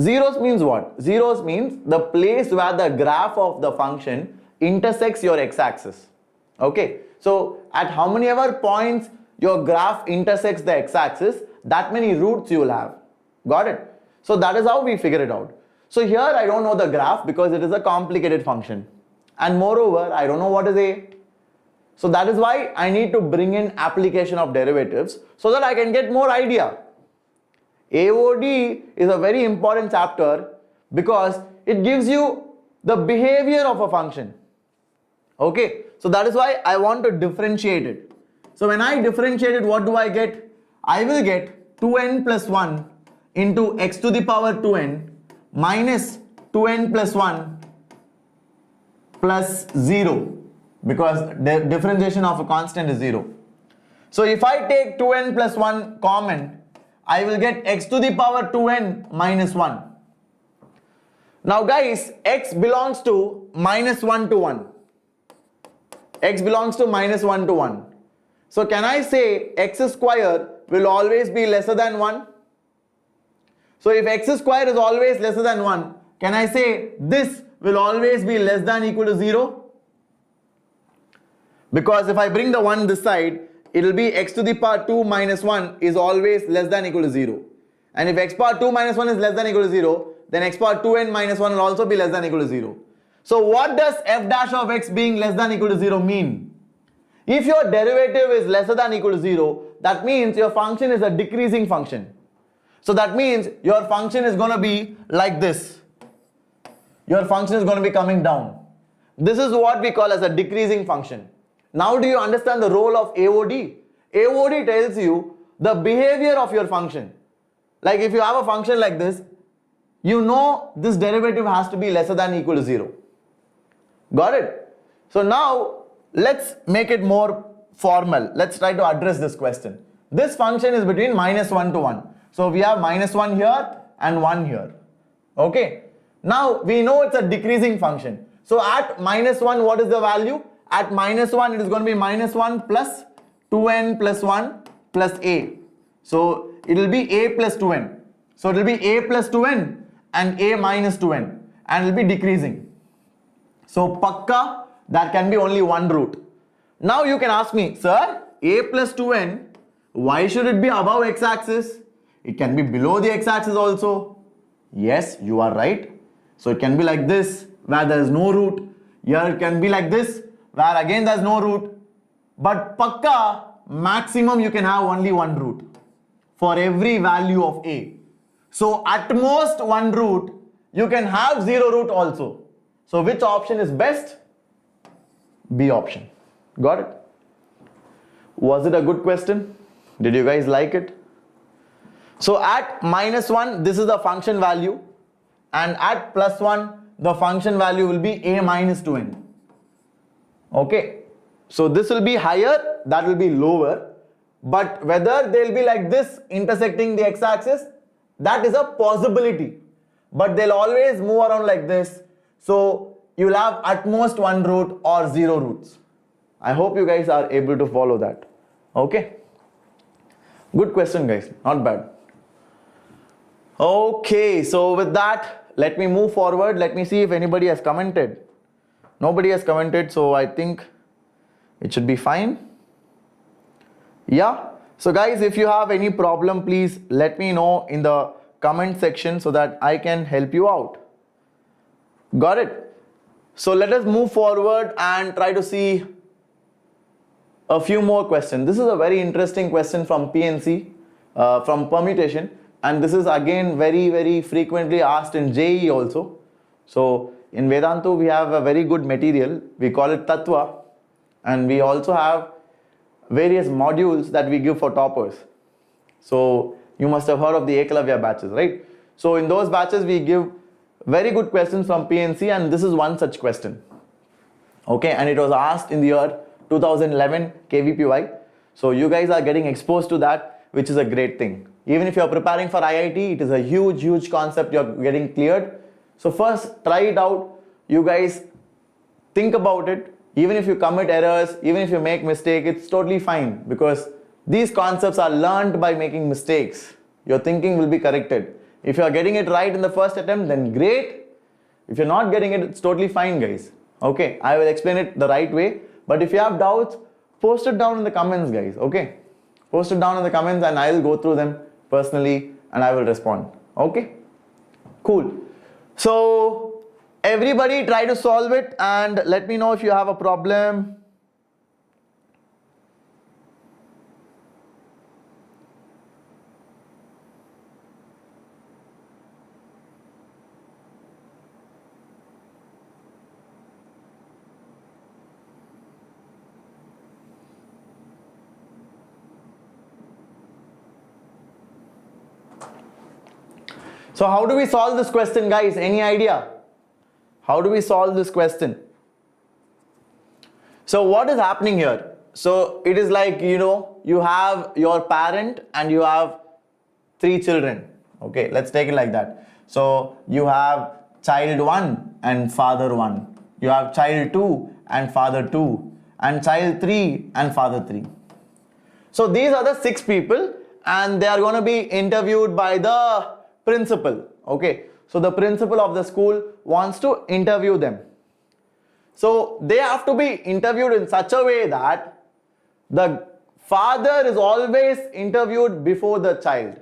zeros means what? Zeros means the place where the graph of the function intersects your x-axis. Okay, so at how many ever points your graph intersects the x-axis, that many roots you will have. Got it? So that is how we figure it out. So here I don't know the graph because it is a complicated function, and moreover I don't know what is a. So that is why I need to bring in application of derivatives so that I can get more idea. AOD is a very important chapter because it gives you the behavior of a function. Okay, so that is why I want to differentiate it. So when I differentiate it, what do I get? I will get 2n plus 1 into x to the power 2n minus 2n plus 1 plus 0. Because the differentiation of a constant is 0. So if I take 2n plus 1 common, I will get x to the power 2n minus 1. Now guys, x belongs to minus 1 to 1. X belongs to minus 1 to 1. So can I say x square will always be lesser than 1? So if x square is always lesser than 1, can I say this will always be less than equal to 0? Because if I bring the 1 this side, it will be x to the power 2 minus 1 is always less than equal to 0. And if x power 2 minus 1 is less than equal to 0, then x power 2n minus 1 will also be less than equal to 0. So what does f dash of x being less than equal to 0 mean? If your derivative is lesser than equal to 0, that means your function is a decreasing function. So that means your function is going to be like this. Your function is going to be coming down. This is what we call as a decreasing function. Now do you understand the role of AOD? AOD tells you the behavior of your function. Like if you have a function like this, you know this derivative has to be lesser than equal to 0. Got it? So now let's make it more formal. Let's try to address this question. This function is between minus 1 to 1. So we have minus 1 here and 1 here. Okay. Now we know it's a decreasing function. So at minus 1, what is the value? At minus 1, it is going to be minus 1 plus 2n plus 1 plus a. So it will be a plus 2n. So it will be a plus 2n and a minus 2n, and it will be decreasing. So pakka, there can be only one root. Now you can ask me, sir, a plus 2n, why should it be above x-axis? It can be below the x-axis also. Yes, you are right. So it can be like this, where there is no root. Here it can be like this, where again there is no root. But pakka, maximum you can have only one root for every value of a. So at most one root, you can have zero root also. So which option is best? B option. Got it? Was it a good question? Did you guys like it? So at minus 1, this is the function value, and at plus 1, the function value will be a minus 2n. Okay, so this will be higher, that will be lower, but whether they'll be like this intersecting the x-axis, that is a possibility, but they'll always move around like this. So you'll have at most one root or zero roots. I hope you guys are able to follow that. Okay, good question guys, not bad. Okay, so with that, let me move forward. Let me see if anybody has commented. Nobody has commented, so I think it should be fine. Yeah, so guys, if you have any problem, please let me know in the comment section so that I can help you out. Got it? So let us move forward and try to see a few more questions. This is a very interesting question from PNC, from permutation. And this is again very frequently asked in JEE also. So in Vedantu we have a very good material, we call it Tattva, and we also have various modules that we give for toppers. So you must have heard of the Eklavya batches, right? So in those batches we give very good questions from PNC, and this is one such question. Okay, and it was asked in the year 2011 KVPY. So you guys are getting exposed to that, which is a great thing. Even if you are preparing for IIT, it is a huge concept you are getting cleared. So first try it out. You guys think about it. Even if you commit errors, even if you make mistake, it's totally fine, because these concepts are learned by making mistakes. Your thinking will be corrected. If you are getting it right in the first attempt, then great. If you're not getting it, it's totally fine guys. Okay, I will explain it the right way. But if you have doubts, post it down in the comments guys. Okay, post it down in the comments and I will go through them personally and I will respond. Okay, cool. So everybody try to solve it and let me know if you have a problem. So how do we solve this question guys? Any idea? How do we solve this question? So what is happening here? So it is like, you know, you have your parent and you have 3 children. Okay, let's take it like that. So you have child 1 and father 1. You have child 2 and father 2. And child 3 and father 3. So these are the 6 people and they are going to be interviewed by the principal. Okay, so the principal of the school wants to interview them. So they have to be interviewed in such a way that the father is always interviewed before the child.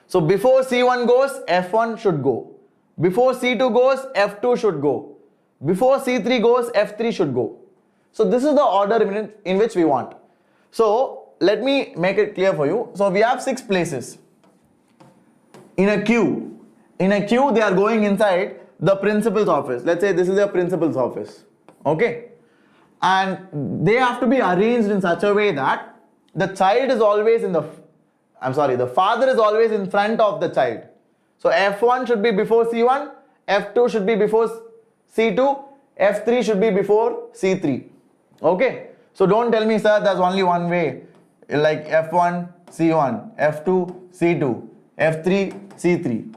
So before C1 goes, F1 should go. Before C2 goes, F2 should go. Before C3 goes, F3 should go. So this is the order in which we want. So let me make it clear for you. So we have 6 places in a queue. In a queue, they are going inside the principal's office. Let's say this is their principal's office. Okay. And they have to be arranged in such a way that the child is always in the, the father is always in front of the child. So F1 should be before C1, F2 should be before C2, F3 should be before C3. Okay. So don't tell me, sir, there's only one way. Like F1, C1, F2, C2, F3, C3.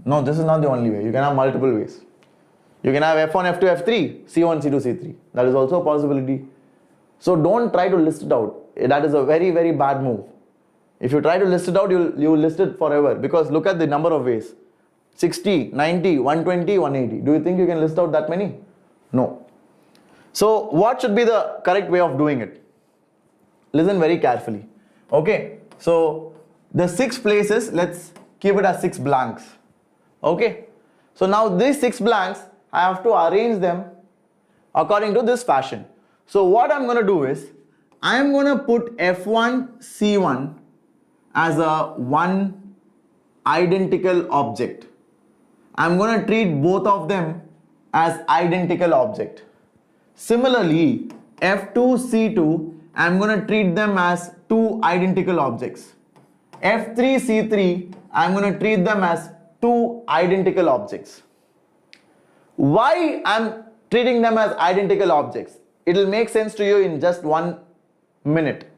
No, this is not the only way. You can have multiple ways. You can have F1, F2, F3, C1, C2, C3. That is also a possibility. So don't try to list it out. That is a very bad move. If you try to list it out, you'll list it forever, because look at the number of ways. 60, 90, 120, 180. Do you think you can list out that many? No. So what should be the correct way of doing it? Listen very carefully. Okay. So the 6 places, let's keep it as 6 blanks. Okay. So now these 6 blanks, I have to arrange them according to this fashion. So what I'm going to do is, I am going to put F1, C1 as a one identical object. I'm going to treat both of them as identical object. Similarly, F2, C2, I'm going to treat them as 2 identical objects. F3, C3, I'm going to treat them as 2 identical objects. Why I'm treating them as identical objects? It will make sense to you in just 1 minute.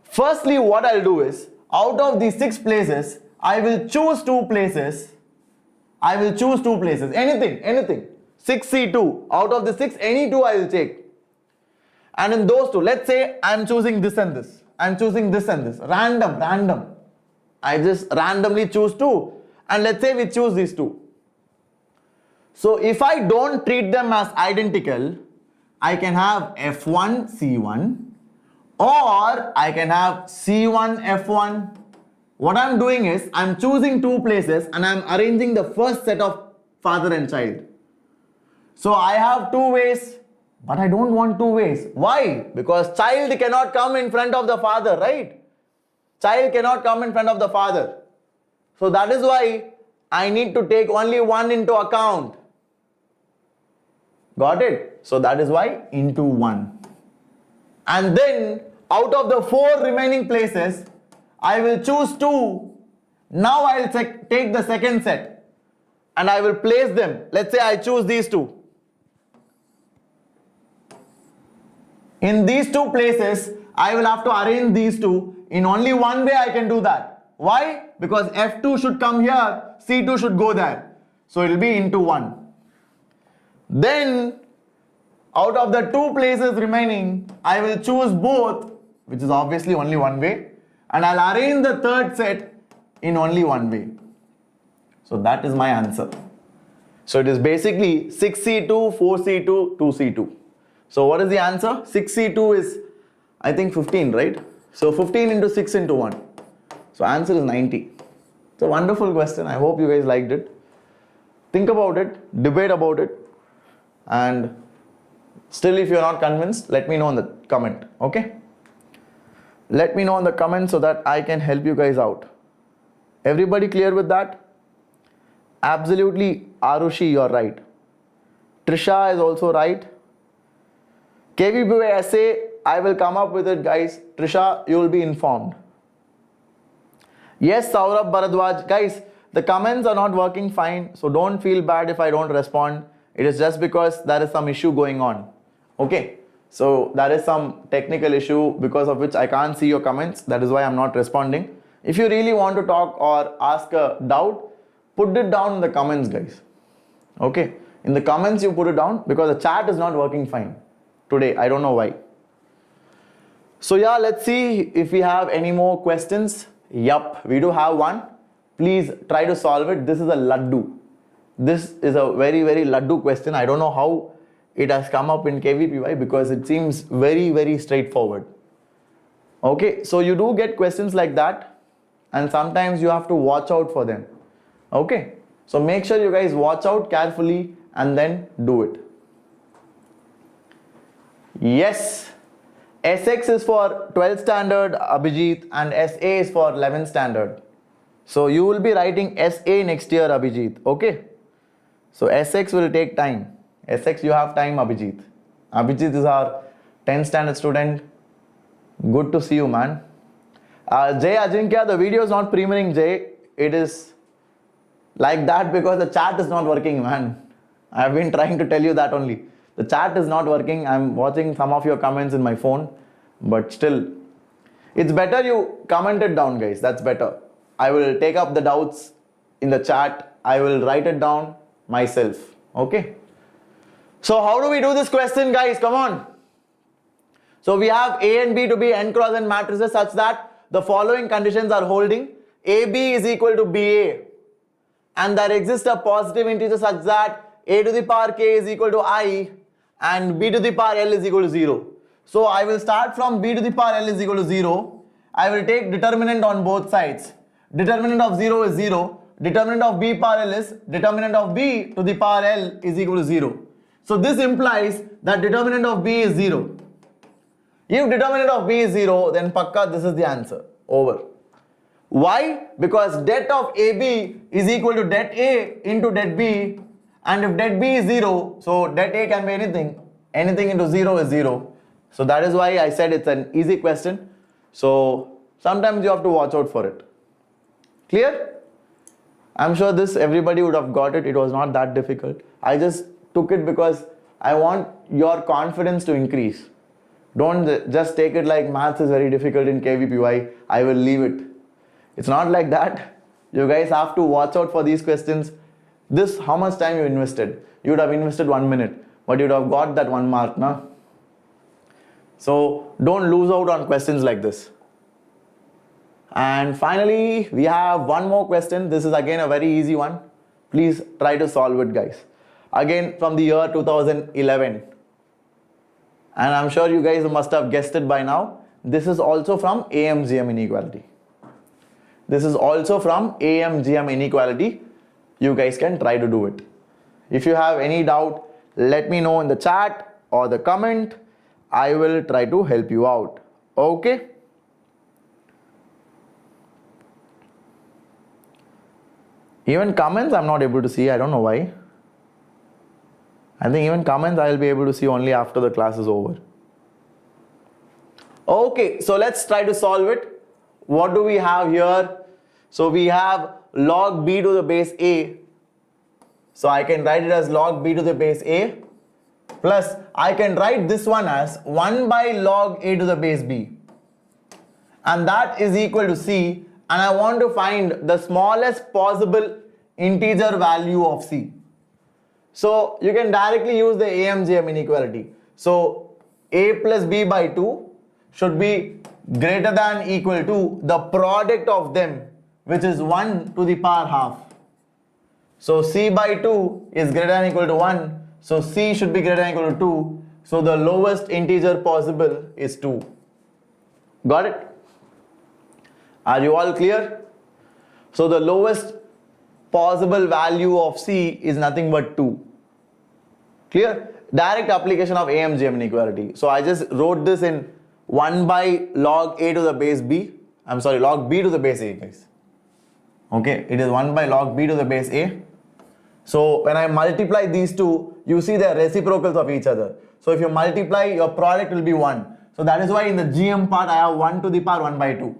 Firstly, what I'll do is, out of these 6 places, I will choose 2 places. I will choose 2 places. Anything. 6C2. Out of the 6, any 2 I will take. And in those 2, let's say I'm choosing this and this. I'm choosing this and this. Random. I just randomly choose 2. And let's say we choose these 2. So if I don't treat them as identical, I can have F1, C1, or I can have C1, F1. What I'm doing is, I'm choosing 2 places and I'm arranging the first set of father and child. So I have 2 ways, but I don't want 2 ways. Why? Because child cannot come in front of the father, right? Child cannot come in front of the father. So that is why I need to take only 1 into account. Got it? So that is why into 1. And then out of the 4 remaining places, I will choose 2. Now I will take the second set and I will place them. Let's say I choose these 2. In these 2 places, I will have to arrange these 2. In only one way I can do that. Why? Because F2 should come here, C2 should go there. So it will be into 1. Then out of the 2 places remaining, I will choose both, which is obviously only one way, and I'll arrange the third set in only one way. So that is my answer. So it is basically 6C2, 4C2, 2C2. So what is the answer? 6C2 is, I think, 15, right? So 15 into 6 into 1. So answer is 90. It's a wonderful question. I hope you guys liked it. Think about it, debate about it, and still if you're not convinced, let me know in the comment, okay? Let me know in the comment so that I can help you guys out. Everybody clear with that? Absolutely, Arushi, you're right. Trisha is also right. KVPY essay, I will come up with it, guys. Trisha, you will be informed. Yes, Saurabh Bharadwaj. Guys, the comments are not working fine, so don't feel bad if I don't respond. It is just because there is some issue going on. Okay, so there is some technical issue because of which I can't see your comments. That is why I'm not responding. If you really want to talk or ask a doubt, put it down in the comments, guys. Okay, in the comments you put it down, because the chat is not working fine today. I don't know why. So yeah, let's see if we have any more questions. Yup, we do have one. Please try to solve it. This is a laddu. This is a very, very laddu question. I don't know how it has come up in KVPY, because it seems very, very straightforward. Okay, so you do get questions like that, and sometimes you have to watch out for them. Okay, so make sure you guys watch out carefully and then do it. Yes, SX is for 12th standard, Abhijit, and SA is for 11th standard. So you will be writing SA next year, Abhijit. Okay, so SX will take time. SX, you have time, Abhijit. Abhijit is our 10th standard student. Good to see you, man. Jay Ajinkya, the video is not premiering, Jay. It is like that because the chat is not working, man. I have been trying to tell you that only. The chat is not working. I'm watching some of your comments in my phone, but still, it's better you comment it down, guys. That's better. I will take up the doubts in the chat. I will write it down myself. Okay. So how do we do this question, guys? Come on. So we have A and B to be n cross n matrices such that the following conditions are holding. AB is equal to BA, and there exists a positive integer such that a to the power k is equal to I and b to the power l is equal to 0. So I will start from b to the power l is equal to 0. I will take determinant on both sides. Determinant of 0 is 0. Determinant of b power l is determinant of b to the power l is equal to 0. So this implies that determinant of b is 0. If determinant of b is 0, then pakka this is the answer. Over. Why? Because det of AB is equal to det A into det B, and if det B is 0, so det A can be anything. Anything into 0 is 0. So that is why I said it's an easy question. So sometimes you have to watch out for it. Clear? I'm sure this everybody would have got it. It was not that difficult. I just took it because I want your confidence to increase. Don't just take it like maths is very difficult in KVPY. I will leave it. It's not like that. You guys have to watch out for these questions. This, how much time you invested? You would have invested 1 minute, but you would have got that 1 mark, na? So don't lose out on questions like this. And finally, we have one more question. This is again a very easy one. Please try to solve it, guys. Again from the year 2011. And I'm sure you guys must have guessed it by now. This is also from AM/GM inequality. This is also from AM/GM inequality. You guys can try to do it. If you have any doubt, let me know in the chat or the comment. I will try to help you out. Okay? Even comments I'm not able to see. I don't know why. I think even comments I'll be able to see only after the class is over. Okay, so let's try to solve it. What do we have here? So we have log b to the base a. So I can write it as log b to the base a, plus I can write this one as 1 by log a to the base b. And that is equal to c, and I want to find the smallest possible integer value of c. So you can directly use the AM/GM inequality. So a plus b by 2 should be greater than equal to the product of them, which is 1 to the power half. So c by 2 is greater than equal to 1. So c should be greater than equal to 2. So the lowest integer possible is 2. Got it? Are you all clear? So the lowest possible value of c is nothing but 2. Clear? Direct application of AM/GM inequality. So I just wrote this in 1 by log a to the base b. I'm sorry, log b to the base a, guys. Okay, it is 1 by log b to the base a. So when I multiply these two, you see they are reciprocals of each other. So if you multiply, your product will be 1. So that is why in the GM part I have 1 to the power 1 by 2.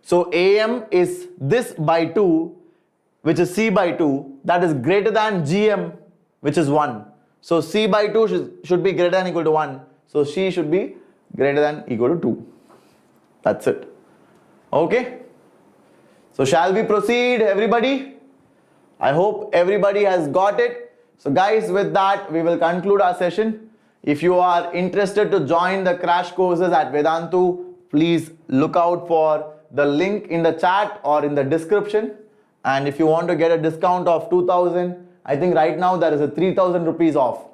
So AM is this by 2, which is c by 2, that is greater than GM, which is 1. So c by 2 should be greater than equal to 1. So c should be greater than equal to 2. That's it. Okay. So shall we proceed, everybody? I hope everybody has got it. So guys, with that, we will conclude our session. If you are interested to join the crash courses at Vedantu, please look out for the link in the chat or in the description. And if you want to get a discount of 2000, I think right now there is a 3000 rupees off.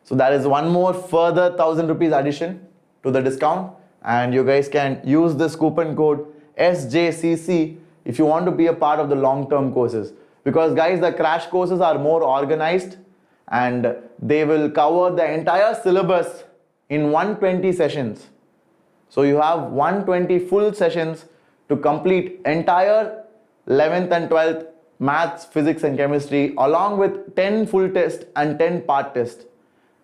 So that is one more further 1000 rupees addition to the discount. And you guys can use this coupon code SJCC if you want to be a part of the long-term courses. Because guys, the crash courses are more organized and they will cover the entire syllabus in 120 sessions. So you have 120 full sessions to complete entire 11th and 12th maths, physics and chemistry, along with 10 full tests and 10 part tests.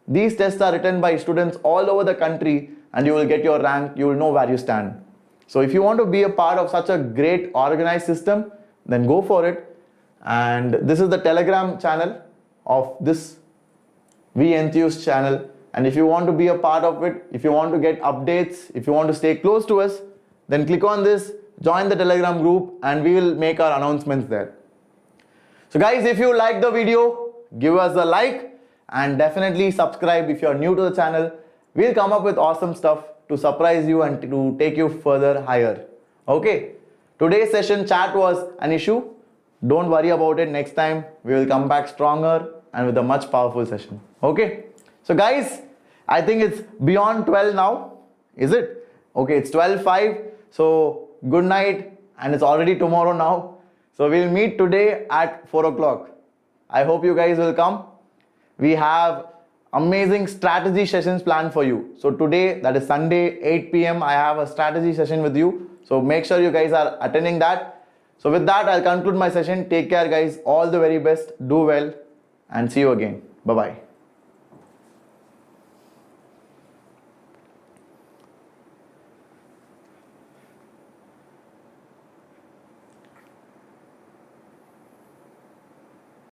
These tests are written by students all over the country and you will get your rank, you will know where you stand. So if you want to be a part of such a great organized system, then go for it. And this is the Telegram channel of this JEE Enthuse channel. And if you want to be a part of it, if you want to get updates, if you want to stay close to us, then click on this, join the Telegram group, and we will make our announcements there. So guys, if you like the video, give us a like and definitely subscribe if you are new to the channel. We'll come up with awesome stuff to surprise you and to take you further higher. Okay. Today's session chat was an issue. Don't worry about it. Next time we will come back stronger and with a much powerful session. Okay. So guys, I think it's beyond 12 now. Is it? Okay, it's 12:05. So good night, and it's already tomorrow now. So we'll meet today at 4 o'clock. I hope you guys will come. We have amazing strategy sessions planned for you. So today, that is Sunday, 8 p.m. I have a strategy session with you. So make sure you guys are attending that. So with that, I'll conclude my session. Take care, guys. All the very best. Do well and see you again. Bye-bye.